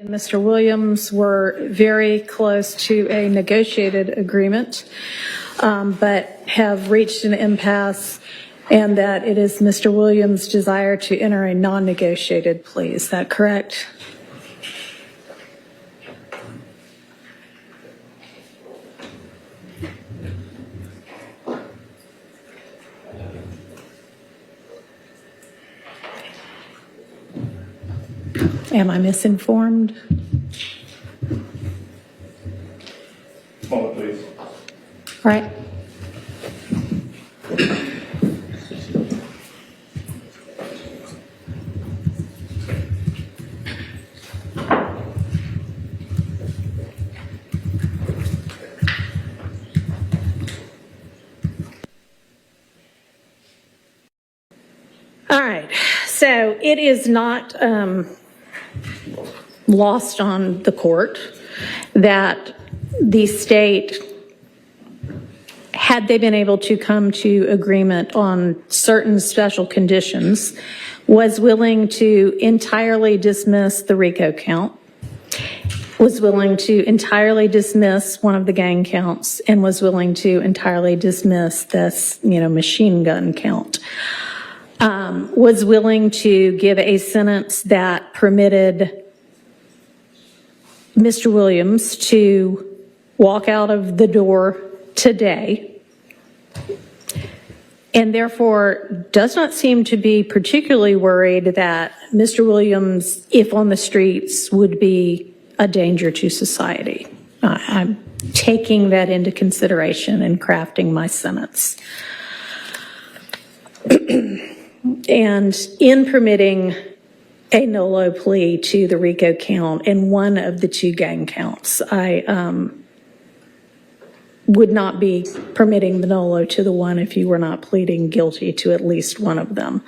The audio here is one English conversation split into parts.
Mr. Williams were very close to a negotiated agreement, but have reached an impasse, and that it is Mr. Williams' desire to enter a non-negotiated plea. Is that correct? Am I misinformed? Moment, please. All right. All right. So it is not lost on the court that the state, had they been able to come to agreement on certain special conditions, was willing to entirely dismiss the RICO count, was willing to entirely dismiss one of the gang counts, and was willing to entirely dismiss this, machine gun count. Was willing to give a sentence that permitted Mr. Williams to walk out of the door today, and therefore does not seem to be particularly worried that Mr. Williams, if on the streets, would be a danger to society. I'm taking that into consideration in crafting my sentence. And in permitting a nolo plea to the RICO count and one of the two gang counts, I would not be permitting the nolo to the one if you were not pleading guilty to at least one of them.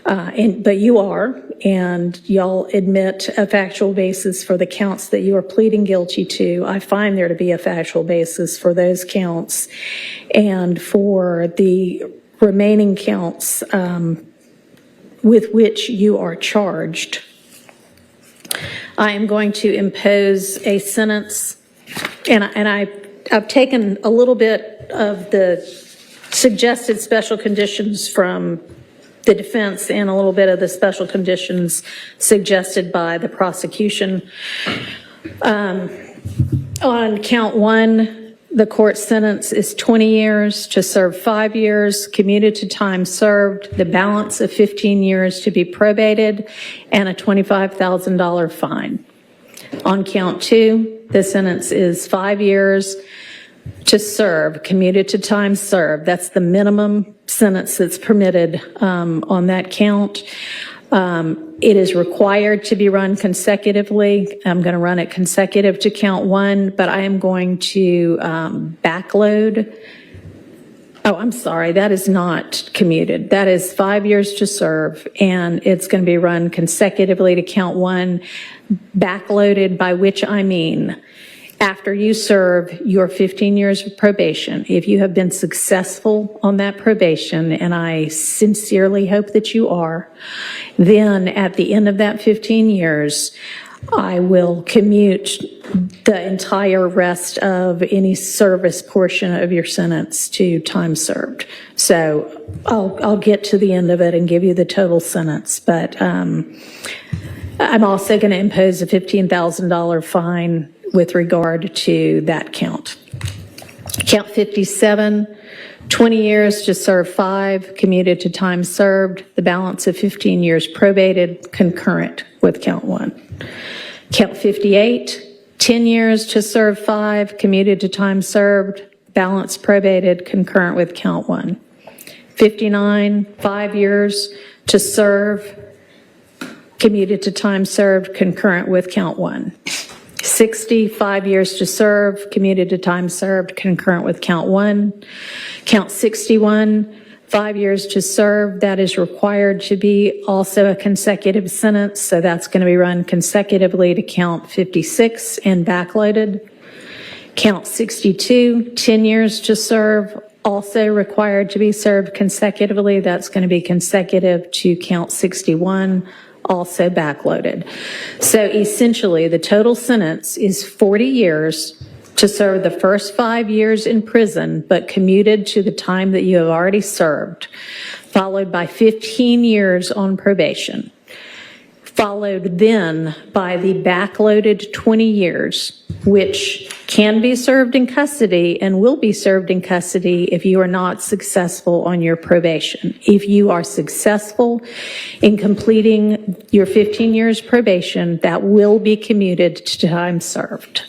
But you are, and y'all admit a factual basis for the counts that you are pleading guilty to. I find there to be a factual basis for those counts, and for the remaining counts with which you are charged. I am going to impose a sentence, and I've taken a little bit of the suggested special conditions from the defense and a little bit of the special conditions suggested by the prosecution. On count one, the court sentence is 20 years to serve 5 years, commuted to time served, the balance of 15 years to be probated, and a $25,000 fine. On count two, the sentence is 5 years to serve, commuted to time served. That's the minimum sentence that's permitted on that count. It is required to be run consecutively. I'm going to run it consecutive to count one, but I am going to backload. Oh, I'm sorry, that is not commuted. That is 5 years to serve, and it's going to be run consecutively to count one, backloaded, by which I mean after you serve your 15 years of probation. If you have been successful on that probation, and I sincerely hope that you are, then at the end of that 15 years, I will commute the entire rest of any service portion of your sentence to time served. So I'll get to the end of it and give you the total sentence, but I'm also going to impose a $15,000 fine with regard to that count. Count 57, 20 years to serve 5, commuted to time served, the balance of 15 years probated, concurrent with count 1. Count 58, 10 years to serve 5, commuted to time served, balance probated, concurrent with count 1. 59, 5 years to serve, commuted to time served, concurrent with count 1. 60, 5 years to serve, commuted to time served, concurrent with count 1. Count 61, 5 years to serve, that is required to be also a consecutive sentence, so that's going to be run consecutively to count 56 and backloaded. Count 62, 10 years to serve, also required to be served consecutively, that's going to be consecutive to count 61, also backloaded. So essentially, the total sentence is 40 years to serve the first 5 years in prison, but commuted to the time that you have already served, followed by 15 years on probation, followed then by the backloaded 20 years, which can be served in custody and will be served in custody if you are not successful on your probation. If you are successful in completing your 15 years probation, that will be commuted to time served.